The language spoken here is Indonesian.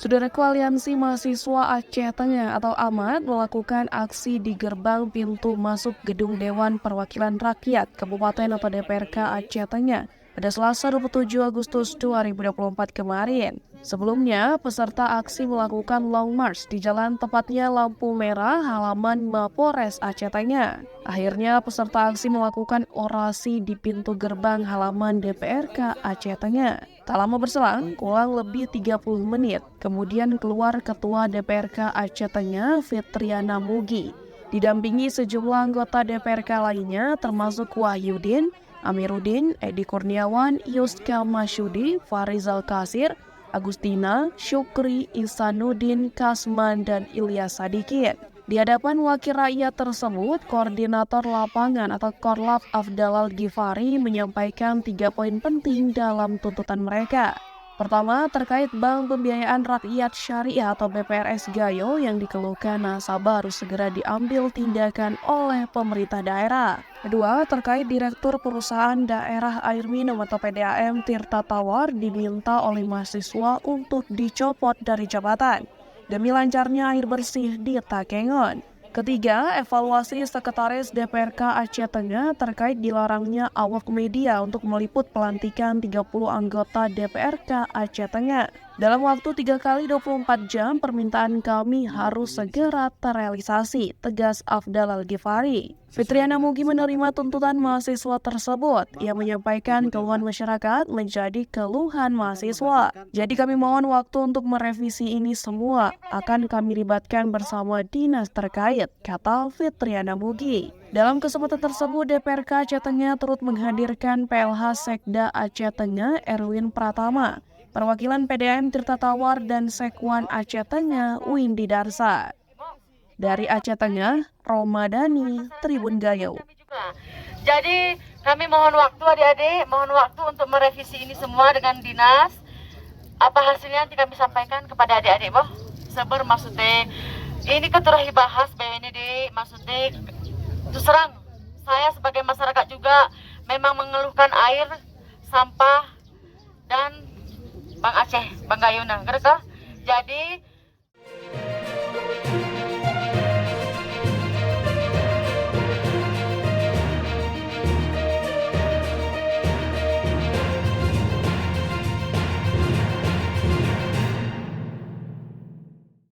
Saudaraku, Aliansi Mahasiswa Aceh Tengah atau AMAT melakukan aksi di gerbang pintu masuk Gedung Dewan Perwakilan Rakyat Kabupaten atau DPRK Aceh Tengah pada Selasa 27 Agustus 2024 kemarin. Sebelumnya, peserta aksi melakukan long march di jalan tepatnya lampu merah halaman Mapores Aceh Tengah. Akhirnya, peserta aksi melakukan orasi di pintu gerbang halaman DPRK Aceh Tengah. Tak lama berselang, kurang lebih 30 menit, kemudian keluar Ketua DPRK Aceh Tengah, Fitriana Mugi, didampingi sejumlah anggota DPRK lainnya termasuk Wahyudin, Amiruddin, Edi Kurniawan, Yuska Masyudi, Farizal Kasir, Agustina, Syukri, Isanuddin, Kasman, dan Ilyas Sadikin. Di hadapan wakil rakyat tersebut, Koordinator Lapangan atau Korlap Afdalal Ghifari menyampaikan 3 poin penting dalam tuntutan mereka. Pertama, terkait Bank Pembiayaan Rakyat Syariah atau BPRS Gayo yang dikeluhkan nasabah harus segera diambil tindakan oleh pemerintah daerah. Kedua, terkait Direktur Perusahaan Daerah Air Minum atau PDAM Tirta Tawar diminta oleh mahasiswa untuk dicopot dari jabatan demi lancarnya air bersih di Takengon. Ketiga, evaluasi Sekretaris DPRK Aceh Tengah terkait dilarangnya awak media untuk meliput pelantikan 30 anggota DPRK Aceh Tengah. Dalam waktu 3 kali 24 jam, permintaan kami harus segera terrealisasi, tegas Afdalal Ghifari. Fitriana Mugi menerima tuntutan mahasiswa tersebut. Ia menyampaikan keluhan masyarakat menjadi keluhan mahasiswa. Jadi kami mohon waktu untuk merevisi ini semua. Akan kami libatkan bersama dinas terkait, kata Fitriana Mugi. Dalam kesempatan tersebut, DPRK Aceh Tengah turut menghadirkan PLH Sekda Aceh Tengah Erwin Pratama, perwakilan PDAM Tirta Tawar, dan Sekwan Aceh Tengah Windy Darsa. Dari Aceh Tengah, Romadani, Tribun Gayo. Jadi kami mohon waktu adik-adik, mohon waktu untuk merevisi ini semua dengan dinas. Apa hasilnya nanti kami sampaikan kepada adik-adik, boh. Sabar maksudnya, ini kan telah dibahas BND, maksudnya terus terang, saya sebagai masyarakat juga memang mengeluhkan air, sampah, dan Bang Aceh, Bang Gayuna, jadi